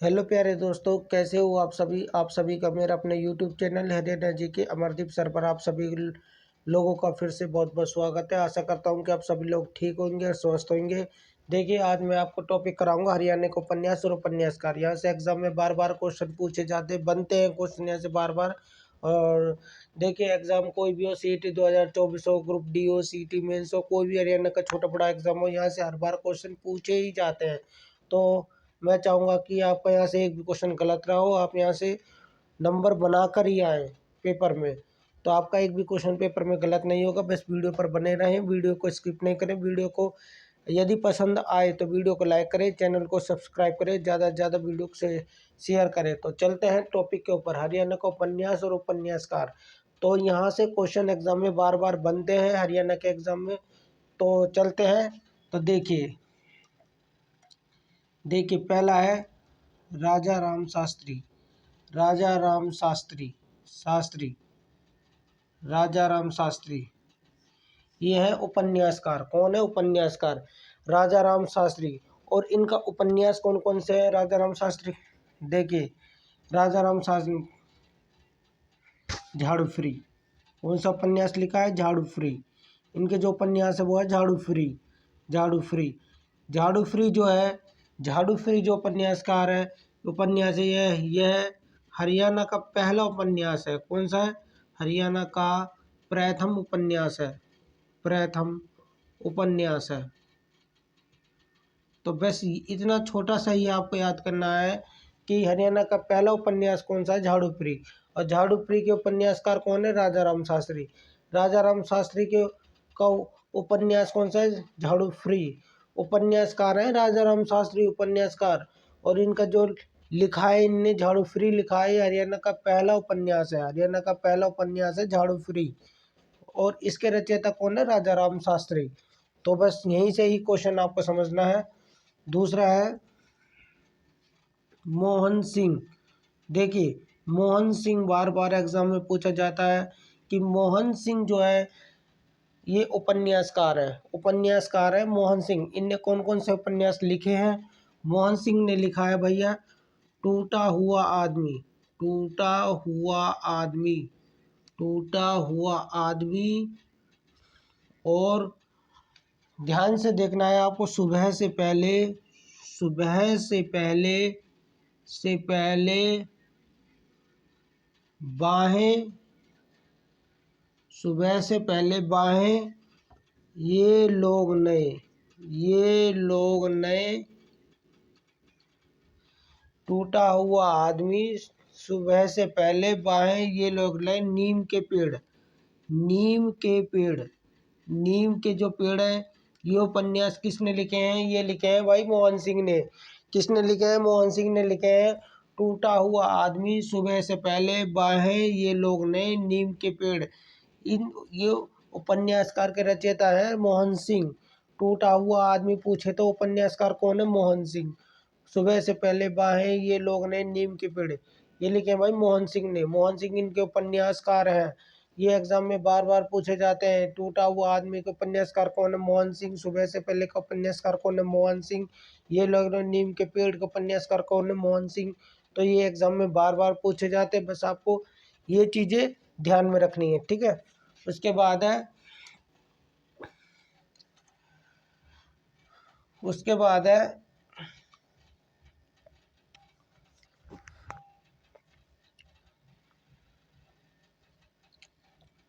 Hello प्यारे दोस्तों, कैसे हो आप सभी का मेरा अपने यूट्यूब चैनल हरियाणा जी के अमरदीप सर पर आप सभी लोगों का फिर से बहुत बहुत स्वागत है। आशा करता हूं कि आप सभी लोग ठीक होंगे और स्वस्थ होंगे। देखिए, आज मैं आपको टॉपिक कराऊंगा हरियाणा को उपन्यास और उपन्यासकार। यहाँ से एग्जाम में बार बार क्वेश्चन पूछे जाते बनते हैं क्वेश्चन यहाँ से बार बार। और देखिए, एग्जाम कोई भी हो, CET 2024 हो, ग्रुप डी हो, CET मेंस हो, कोई भी हरियाणा का छोटा बड़ा एग्जाम हो, यहाँ से हर बार क्वेश्चन पूछे ही जाते हैं। तो मैं चाहूँगा कि आपका यहाँ से एक भी क्वेश्चन गलत रहा हो, आप यहाँ से नंबर बनाकर ही आए पेपर में। तो आपका एक भी क्वेश्चन पेपर में गलत नहीं होगा। बस वीडियो पर बने रहें, वीडियो को स्किप नहीं करें। वीडियो को यदि पसंद आए तो वीडियो को लाइक करें, चैनल को सब्सक्राइब करें, ज़्यादा से ज़्यादा वीडियो से शेयर करें। तो चलते हैं टॉपिक के ऊपर, हरियाणा का उपन्यास और उपन्यासकार। तो यहाँ से क्वेश्चन एग्जाम में बार बार बनते हैं हरियाणा के एग्जाम में। तो चलते हैं। तो देखिए पहला है राजा राम शास्त्री। राजा राम शास्त्री राजा राम शास्त्री, ये है उपन्यासकार। कौन है उपन्यासकार? राजा राम शास्त्री। और इनका उपन्यास कौन कौन से है राजा राम शास्त्री? देखिए, राजा राम शास्त्री झाड़ू फ्री। कौन सा उपन्यास लिखा है? झाड़ू फ्री। इनके जो उपन्यास है वो है झाड़ू फ्री। झाड़ू फ्री झाड़ू फ्री जो है, झाड़ू फ्री जो उपन्यासकार है, उपन्यास है यह हरियाणा का पहला उपन्यास है। कौन सा है? हरियाणा का प्रथम उपन्यास है। प्रथम उपन्यास है। तो बस इतना छोटा सा ही आपको याद करना है कि हरियाणा का पहला उपन्यास कौन सा है? झाड़ू फ्री। और झाड़ू फ्री के उपन्यासकार कौन है? राजा राम शास्त्री। राजा राम शास्त्री के का उपन्यास कौन सा है? झाड़ू फ्री। उपन्यासकार है राजा राम शास्त्री, उपन्यासकार। और इनका जो लिखा है, इनने झाड़ू फ्री लिखा है, हरियाणा का पहला उपन्यास है। हरियाणा का पहला उपन्यास है झाड़ू फ्री। और इसके रचयिता कौन है? राजा राम शास्त्री। तो बस यहीं से ही क्वेश्चन आपको समझना है। दूसरा है मोहन सिंह। देखिए, मोहन सिंह बार बार एग्जाम में पूछा जाता है कि मोहन सिंह जो है ये उपन्यासकार है मोहन सिंह। इनने कौन कौन से उपन्यास लिखे हैं? मोहन सिंह ने लिखा है भैया टूटा हुआ आदमी। टूटा हुआ आदमी। टूटा हुआ आदमी। और ध्यान से देखना है आपको, सुबह से पहले। सुबह से पहले बाहें। सुबह से पहले बाहें। ये लोग नए। ये लोग नए। टूटा हुआ आदमी। सुबह से पहले बाहें। ये लोग नए। नीम के पेड़। नीम के पेड़। नीम के जो पेड़ है, ये उपन्यास किसने लिखे हैं? ये लिखे हैं भाई मोहन सिंह ने। किसने लिखे हैं? मोहन सिंह ने लिखे हैं। टूटा हुआ आदमी, सुबह से पहले बाहें, ये लोग ने, नीम के पेड़। ये उपन्यासकार के रचयिता है मोहन सिंह। टूटा हुआ आदमी पूछे तो उपन्यासकार कौन है? मोहन सिंह। सुबह से पहले बाहें, ये लोग ने, नीम के पेड़, ये लिखे भाई मोहन सिंह ने। मोहन सिंह इनके उपन्यासकार हैं। ये एग्जाम में बार बार पूछे जाते हैं। टूटा हुआ आदमी के उपन्यासकार कौन है? मोहन सिंह। सुबह से पहले का उपन्यासकार कौन है? मोहन सिंह। ये लोग नीम के पेड़ के उपन्यासकार कौन है? मोहन सिंह। तो ये एग्जाम में बार बार पूछे जाते हैं। बस आपको ये चीजें ध्यान में रखनी है, ठीक है। उसके बाद है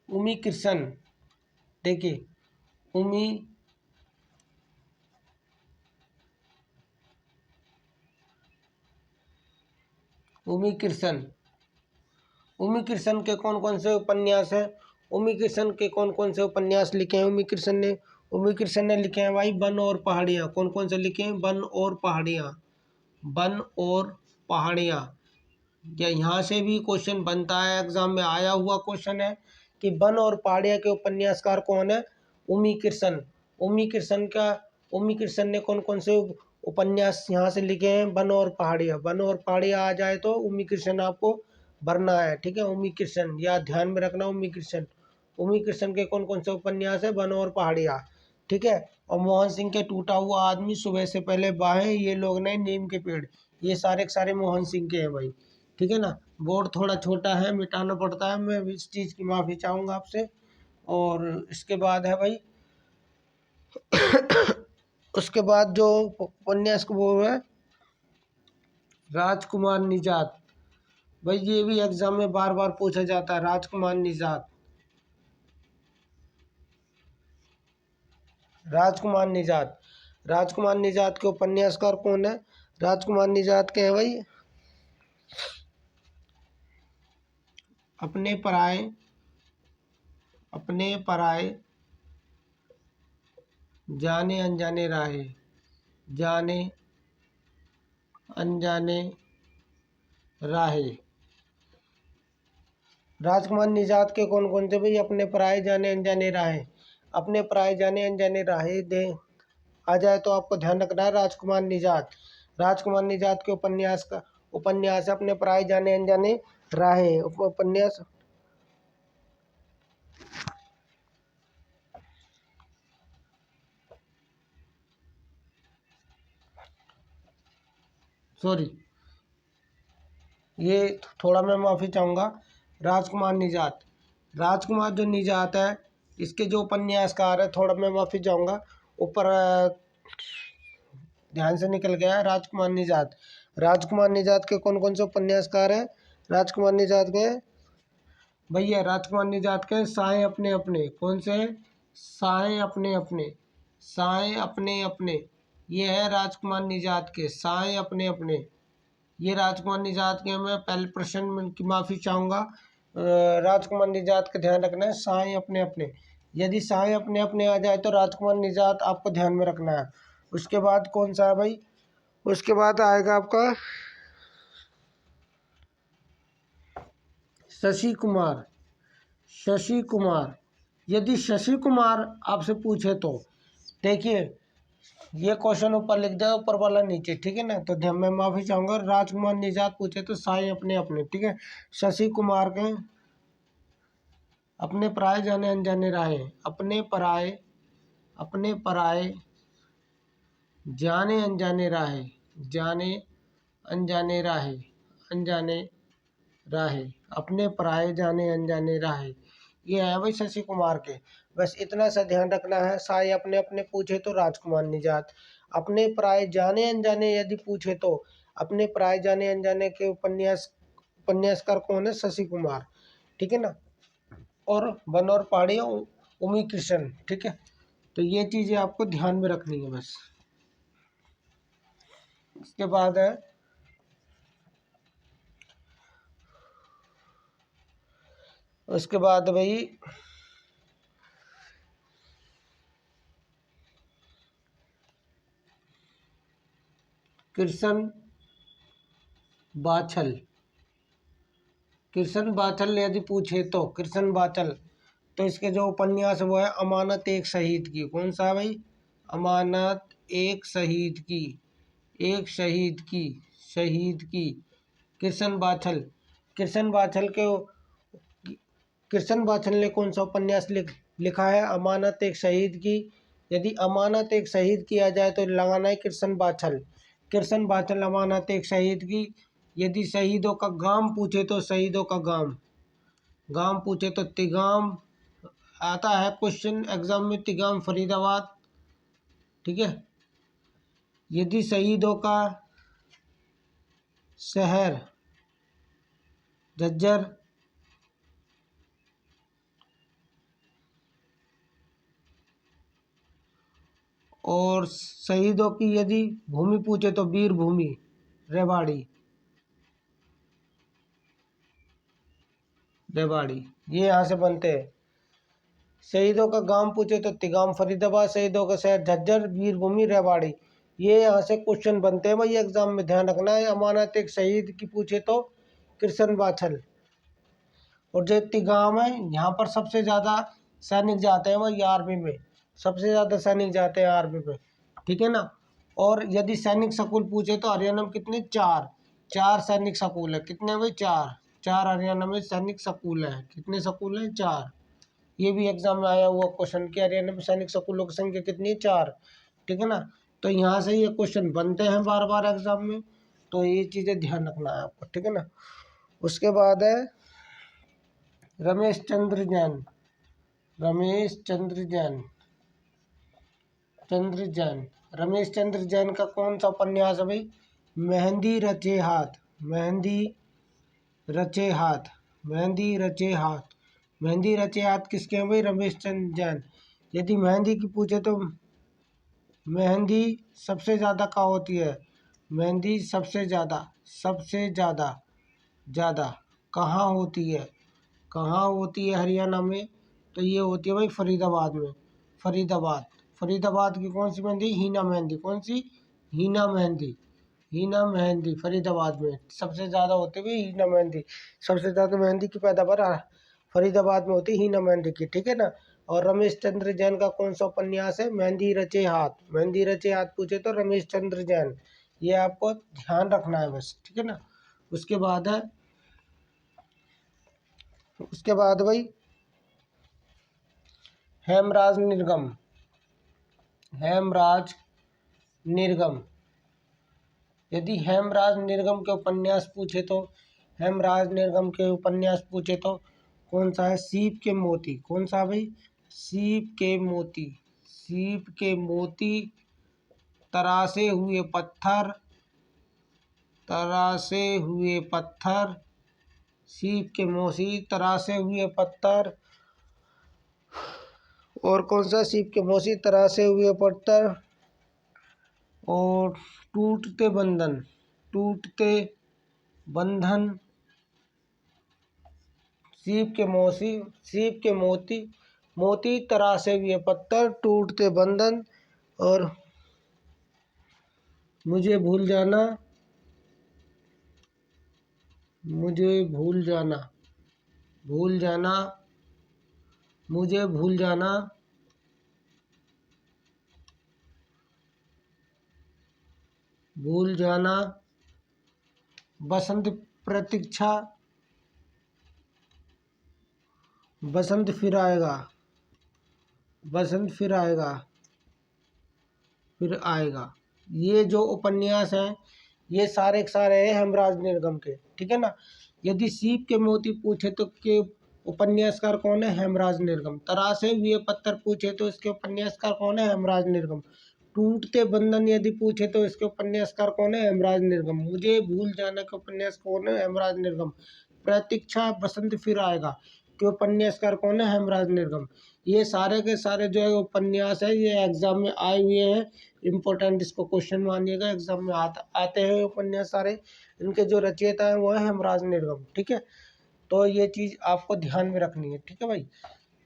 उमी कृष्ण। देखिए, उमी कृष्ण। उमी कृष्ण के कौन कौन से उपन्यास हैं? उमी कृष्ण के कौन कौन से उपन्यास लिखे हैं उमी कृष्ण ने? उमी कृष्ण ने लिखे हैं भाई वन और पहाड़ियाँ। कौन कौन से लिखे हैं? वन और पहाड़ियाँ। वन और पहाड़ियाँ। या यहाँ से भी क्वेश्चन बनता है, एग्जाम में आया हुआ क्वेश्चन है कि वन और पहाड़ियाँ के उपन्यासकार कौन है? उमी कृष्ण। उमी कृष्ण ने कौन कौन से उपन्यास यहाँ से लिखे हैं? वन और पहाड़ियाँ। वन और पहाड़ियाँ आ जाए तो उमी कृष्ण आपको भरना है, ठीक है। उमी कृष्ण या ध्यान में रखना, उमी कृष्ण। उमी कृष्ण के कौन कौन से उपन्यास है? वन और पहाड़ियाँ, ठीक है। और मोहन सिंह के टूटा हुआ आदमी, सुबह से पहले बाहें, ये लोग ने, नीम के पेड़, ये सारे के सारे मोहन सिंह के हैं भाई, ठीक है ना। बोर्ड थोड़ा छोटा है, मिटाना पड़ता है, मैं इस चीज़ की माफ़ी चाहूँगा आपसे। और इसके बाद है भाई उसके बाद जो उपन्यास को वो है राजकुमार निजात। भाई ये भी एग्जाम में बार बार पूछा जाता है, राजकुमार निजात। राजकुमार निजात, राजकुमार निजात के उपन्यासकार कौन है? राजकुमार निजात के हैं भाई अपने पराए, अपने पराए जाने अनजाने राहे, जाने अनजाने राहे। राजकुमार निजात के कौन कौन से भाई? अपने पराए जाने अनजाने राहे, अपने पराए जाने अनजाने राहे दे आ जाए तो आपको ध्यान रखना है राजकुमार निजात। राजकुमार निजात के उपन्यास है अपने पराए जाने अनजाने राहे। उपन्यास सॉरी, ये थोड़ा मैं माफ़ी चाहूँगा। राजकुमार निजात, राजकुमार जो निजात है इसके जो उपन्यासकार है, थोड़ा मैं माफ़ी चाहूँगा, ऊपर ध्यान से निकल गया है। राजकुमार निजात, राजकुमार निजात के कौन कौन से उपन्यासकार हैं? राजकुमार निजात के भैया, राजकुमार निजात के साए अपने अपने, कौन से? साए अपने अपने, साए अपने अपने, ये है राजकुमार निजात के साए अपने अपने। ये राजकुमार निजात के, मैं पहले प्रश्न की माफ़ी चाहूँगा। राजकुमार निजात का ध्यान रखना है, साए अपने अपने। यदि साए अपने अपने आ जाए तो राजकुमार निजात आपको ध्यान में रखना है। उसके बाद कौन सा है भाई? उसके बाद आएगा आपका शशि कुमार। शशि कुमार, यदि शशि कुमार आपसे पूछे तो देखिए, ये क्वेश्चन ऊपर लिख दे, ऊपर वाला नीचे, ठीक है ना। तो ध्यान, मैं माफ़ी चाहूँगा। राजकुमार निजात पूछे तो साए अपने अपने, ठीक है। शशि कुमार के अपने पराए जाने अनजाने राहे, अपने पराए, अपने पराए जाने अनजाने राहे, जाने अनजाने राहे, अनजाने राहे, अपने पराए जाने अनजाने राहे। ये है भाई शशि कुमार के। बस इतना सा ध्यान रखना है। साए अपने अपने पूछे तो राजकुमार निजात, अपने पराए जाने अनजाने यदि पूछे तो अपने पराए जाने अनजाने के उपन्यासकार कौन है? शशि कुमार, ठीक है ना। और वन और पहाड़ी उमी कृष्ण, ठीक है। तो ये चीज़ें आपको ध्यान में रखनी है बस। इसके बाद है उसके बाद भाई कृष्ण बाछल। कृष्ण बाछल यदि पूछे तो कृष्ण बाछल, तो इसके जो उपन्यास वो है अमानत एक शहीद की। कौन सा भाई? अमानत एक शहीद की, एक शहीद की, शहीद की। कृष्ण बाछल, कृष्ण बाछल के कृष्ण बाछल ने कौन सा उपन्यास लिखा है? अमानत एक शहीद की। यदि अमानत एक शहीद किया जाए तो लगाना है कृष्ण बाछल। कृष्ण बाछल अमानत एक शहीद की। यदि शहीदों का गांव पूछे तो शहीदों का गांव, गांव पूछे तो तिगाम आता है क्वेश्चन एग्जाम में, तिगाम फरीदाबाद, ठीक है। यदि शहीदों का शहर झज्जर, और शहीदों की यदि भूमि पूछे तो वीर भूमि रेवाड़ी, रेवाड़ी, ये यहाँ से बनते हैं। शहीदों का गांव पूछे तो तिगाम फरीदाबाद, शहीदों का शहर झज्जर, वीरभूमि रेवाड़ी, ये यहाँ से क्वेश्चन बनते हैं भाई एग्जाम में, ध्यान रखना है। अमानत एक शहीद की पूछे तो कृष्ण बाछल। और जो तिगाम है, यहाँ पर सबसे ज़्यादा सैनिक जाते हैं भाई आर्मी में, सबसे ज़्यादा सैनिक जाते हैं आर्मी में, ठीक है ना। और यदि सैनिक स्कूल पूछे तो हरियाणा में कितने? चार, चार सैनिक स्कूल है। कितने भाई? चार, चार हरियाणा में सैनिक स्कूल है। कितने स्कूल हैं? चार। ये भी एग्जाम में आया हुआ क्वेश्चन कि हरियाणा में सैनिक स्कूलों की संख्या कितनी है? चार, ठीक है ना। तो यहाँ से ये क्वेश्चन बनते हैं बार बार एग्जाम में। तो ये चीज़ें ध्यान रखना है आपको, ठीक है ना। उसके बाद है रमेश चंद्र जैन। रमेश चंद्र जैन, रमेश चंद्र जैन का कौन सा उपन्यास है भाई? मेहंदी रचे हाथ। मेहंदी रचे हाथ। मेहंदी रचे हाथ। मेहंदी रचे हाथ किसके हैं भाई? रमेश चंद्र जैन। यदि मेहंदी की पूछे तो मेहंदी सबसे ज़्यादा कहाँ होती है? मेहंदी सबसे ज़्यादा कहाँ होती है? कहाँ होती है हरियाणा में? तो ये होती है भाई फरीदाबाद में। फरीदाबाद की कौन सी मेहंदी? हीना मेहंदी। कौन सी? हीना मेहंदी फरीदाबाद में सबसे ज़्यादा होती है हीना मेहंदी। सबसे ज़्यादा मेहंदी की पैदावार फरीदाबाद में होती है हीना मेहंदी की, ठीक है ना। और रमेश चंद्र जैन का कौन सा उपन्यास है? मेहंदी रचे हाथ। मेहंदी रचे हाथ पूछे तो रमेश चंद्र जैन। ये आपको ध्यान रखना है बस, ठीक है ना। उसके बाद भाई हेमराज निर्गम। हेमराज निर्गम। यदि हेमराज निर्गम के उपन्यास पूछे तो कौन सा है? सीप के मोती। कौन सा भाई? सीप के मोती। सीप के मोती, तरासे हुए पत्थर। सीप के मोती, तरासे हुए पत्थर। और कौन सा? सीप के मोती, तरासे हुए पत्थर और टूटते बंधन। सीप के मोती, तरासे हुए पत्थर, टूटते बंधन और मुझे भूल जाना। मुझे भूल जाना। बसंत प्रतीक्षा। बसंत फिर आएगा। ये जो उपन्यास हैं ये सारे के सारे हैं हेमराज निर्गम के, ठीक है ना। यदि सीप के मोती पूछे तो के उपन्यासकार कौन है? हेमराज निर्गम। तरासे हुए पत्थर पूछे तो इसके उपन्यासकार कौन है? हेमराज निर्गम। टूटते बंधन यदि पूछे तो इसके उपन्यासकार कौन है? हेमराज निर्गम। मुझे भूल जाना का उपन्यास कौन है? हेमराज निर्गम। प्रतीक्षा, बसंत फिर आएगा के उपन्यासकार कौन है? हेमराज निर्गम। ये सारे के सारे जो है उपन्यास है ये एग्जाम में आए हुए हैं। इम्पोर्टेंट, इसको क्वेश्चन मानिएगा, एग्जाम में आते हैं उपन्यास सारे। इनके जो रचयिता है वो है हेमराज निर्गम, ठीक है। तो ये चीज़ आपको ध्यान में रखनी है, ठीक है भाई।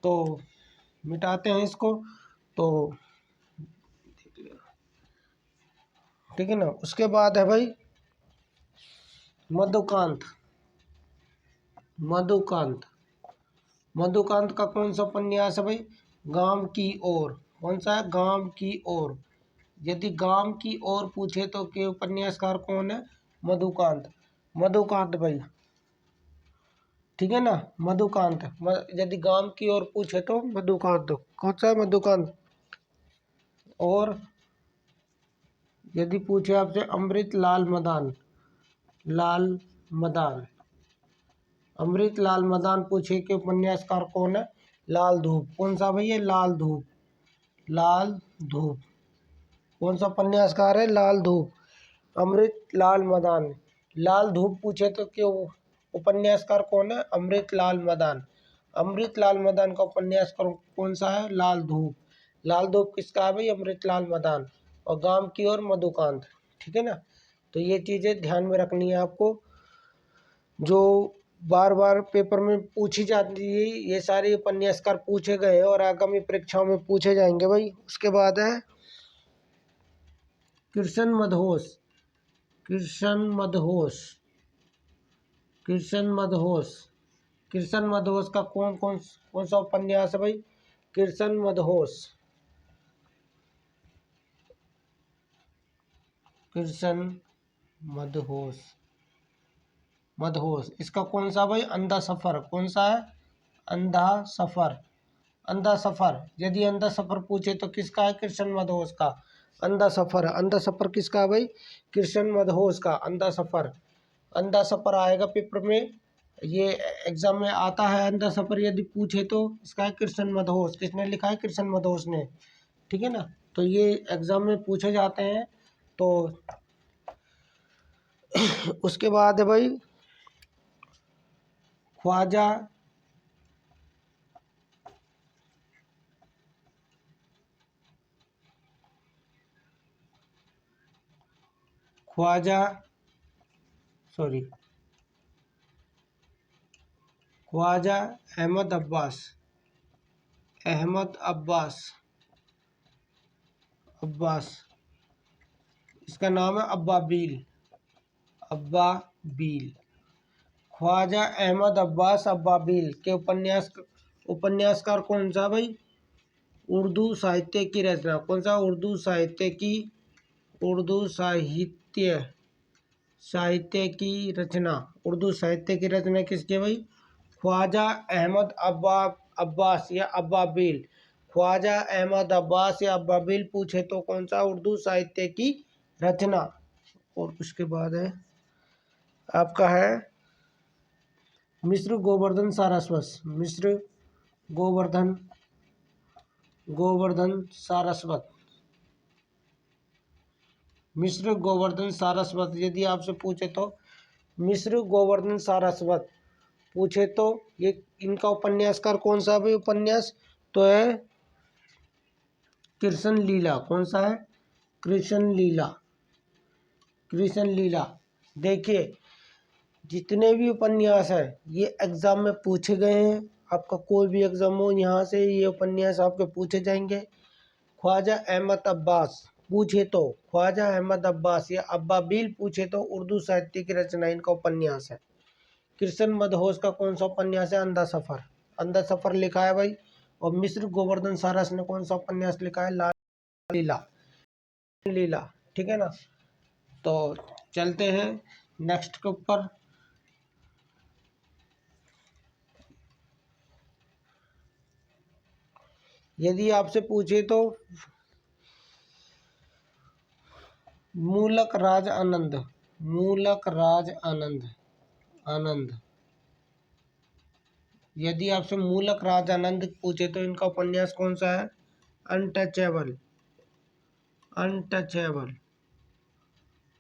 तो मिटाते हैं इसको, तो ठीक है ना। उसके बाद है भाई मधुकांत। मधुकांत का कौन सा उपन्यास है भाई? गांव की ओर। कौन सा है? गांव की ओर। यदि गांव की ओर पूछे तो के उपन्यासकार कौन है? मधुकांत भाई, ठीक है ना। मधुकांत। यदि गांव की ओर पूछे तो मधुकांत। कौन सा है? मधुकांत। और यदि पूछे आपसे अमृत लाल मदान पूछे कि उपन्यासकार कौन है? लाल धूप। कौन सा भैया? लाल धूप। कौन सा उपन्यासकार है? लाल धूप। अमृत लाल मदान। लाल धूप पूछे तो क्यों उपन्यासकार कौन है? अमृत लाल मदान का उपन्यासकार कौन सा है? लाल धूप किसका है भाई? अमृत लाल मदान। और गांव की ओर मधुकांत, ठीक है ना। तो ये चीज़ें ध्यान में रखनी है आपको, जो बार बार पेपर में पूछी जाती है। ये सारे उपन्यासकार पूछे गए हैं और आगामी परीक्षाओं में पूछे जाएंगे भाई। उसके बाद है कृष्ण मदहोश का कौन सा उपन्यास है भाई? कृष्ण मदहोश। इसका कौन सा भाई? अंधा सफर। कौन सा है? अंधा सफर। यदि अंधा सफर पूछे तो किसका है? कृष्ण मदहोश का। अंधा सफ़र। अंधा सफ़र किसका है भाई? कृष्ण मदहोश का अंधा सफ़र। अंधा सफ़र आएगा पेपर में, ये एग्जाम में आता है अंधा सफ़र यदि पूछे तो। इसका है कृष्ण मदहोश। किसने लिखा है? कृष्ण मदहोश ने। ठीक है ना, तो ये एग्जाम में पूछे जाते हैं। तो उसके बाद है भाई ख्वाजा ख्वाजा सॉरी ख्वाजा अहमद अब्बास। अहमद अब्बास अब्बास इसका नाम है अब्बाबील। अब्बाबील। ख्वाजा अहमद अब्बास अब्बाबील के उपन्यासकार कौन सा भाई? उर्दू साहित्य की रचना। कौन सा? उर्दू साहित्य की रचना। उर्दू साहित्य की रचना किसकी है भाई? ख्वाजा अहमद अब्बास या अब्बाबील। ख्वाजा अहमद अब्बास या अब्बाबील पूछे तो कौन सा? उर्दू साहित्य की रचना। और उसके बाद है आपका है मिस्र गोवर्धन सारस्वत। मिस्र गोवर्धन सारस्वत। मिस्र गोवर्धन सारस्वत यदि आपसे पूछे तो मिस्र गोवर्धन सारस्वत पूछे तो ये इनका उपन्यासकार कौन सा भी उपन्यास तो है कृष्ण लीला। कौन सा है? कृष्ण लीला। कृष्ण लीला। देखिए जितने भी उपन्यास है ये एग्जाम में पूछे गए हैं। आपका कोई भी एग्जाम हो यहाँ से ये उपन्यास आपके पूछे जाएंगे। ख्वाजा अहमद अब्बास पूछे तो, ख्वाजा अहमद अब्बास या अब्बाबील पूछे तो उर्दू साहित्य की रचना इनका उपन्यास है। कृष्ण मदहोश का कौन सा उपन्यास है? अंधा सफ़र। अंधा सफ़र लिखा है भाई। और मिस्र गोवर्धन सारस ने कौन सा उपन्यास लिखा है? लाल लीला। लीला। ठीक है ना, तो चलते हैं नेक्स्ट के ऊपर। यदि आपसे पूछे तो मूलक राज आनंद। मूलक राज आनंद यदि आपसे मूलक राज आनंद पूछे तो इनका उपन्यास कौन सा है? अनटचेबल। अनटचेबल।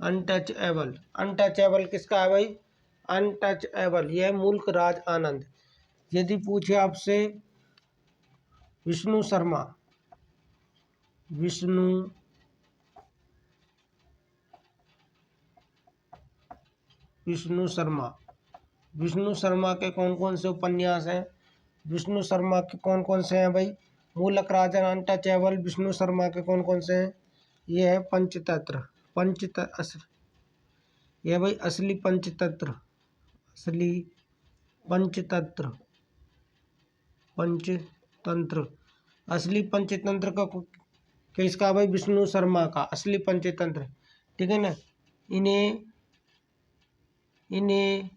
अनटचेबल। अनटचेबल किसका है भाई? अनटचेबल यह मुल्क राज आनंद। यदि पूछे आपसे विष्णु शर्मा। विष्णु शर्मा। विष्णु शर्मा के कौन कौन से उपन्यास हैं? विष्णु शर्मा के कौन कौन से हैं भाई? मूलक राज अनटचेबल विष्णु शर्मा के कौन कौन से हैं? ये है पंचतंत्र। यह भाई असली पंचतंत्र। असली पंचतंत्र। पंचतंत्र। असली पंचतंत्र का किसका भाई? विष्णु शर्मा का असली पंचतंत्र। ठीक है ना, इन्हें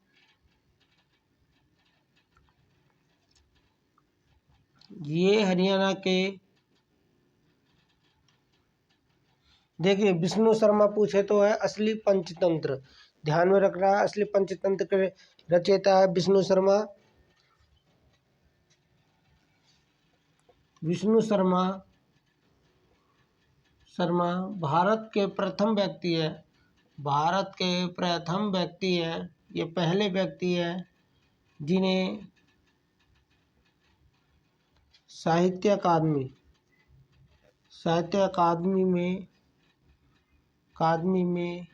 ये हरियाणा के देखिए विष्णु शर्मा पूछे तो है असली पंचतंत्र। ध्यान में रखना है असली पंचतंत्र के रचयिता है विष्णु शर्मा। विष्णु शर्मा भारत के प्रथम व्यक्ति है। भारत के प्रथम व्यक्ति है। ये पहले व्यक्ति है जिन्हें साहित्य अकादमी में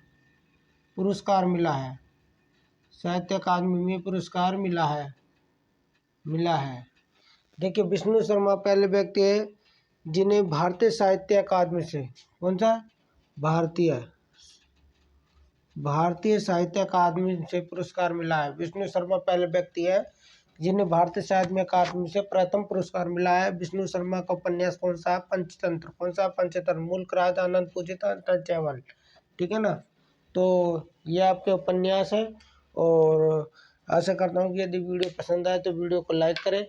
पुरस्कार मिला है। साहित्य अकादमी में पुरस्कार मिला है। देखिए विष्णु शर्मा पहले व्यक्ति है जिन्हें भारतीय साहित्य अकादमी से कौन सा? भारतीय साहित्य अकादमी से पुरस्कार मिला है। विष्णु शर्मा पहले व्यक्ति है जिन्हें भारतीय साहित्य अकादमी से प्रथम पुरस्कार मिला है। विष्णु शर्मा का उपन्यास कौन सा है? पंचतंत्र। कौन सा? पंचतंत्र। मुल्क राज आनंद पूछे था अनटचेबल। ठीक है ना, तो ये आपके उपन्यास है। और आशा करता हूँ कि यदि वीडियो पसंद आए तो वीडियो को लाइक करें।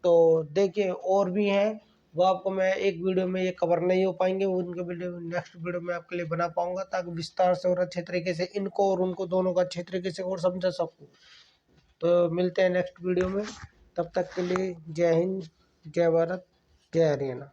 तो देखिए और भी हैं वो आपको मैं एक वीडियो में ये कवर नहीं हो पाएंगे, वो उनके वीडियो नेक्स्ट वीडियो में आपके लिए बना पाऊंगा, ताकि विस्तार से और अच्छे तरीके से इनको और उनको दोनों को अच्छे तरीके से और समझा सकूँ। तो मिलते हैं नेक्स्ट वीडियो में, तब तक के लिए जय हिंद, जय भारत, जय हरियाणा।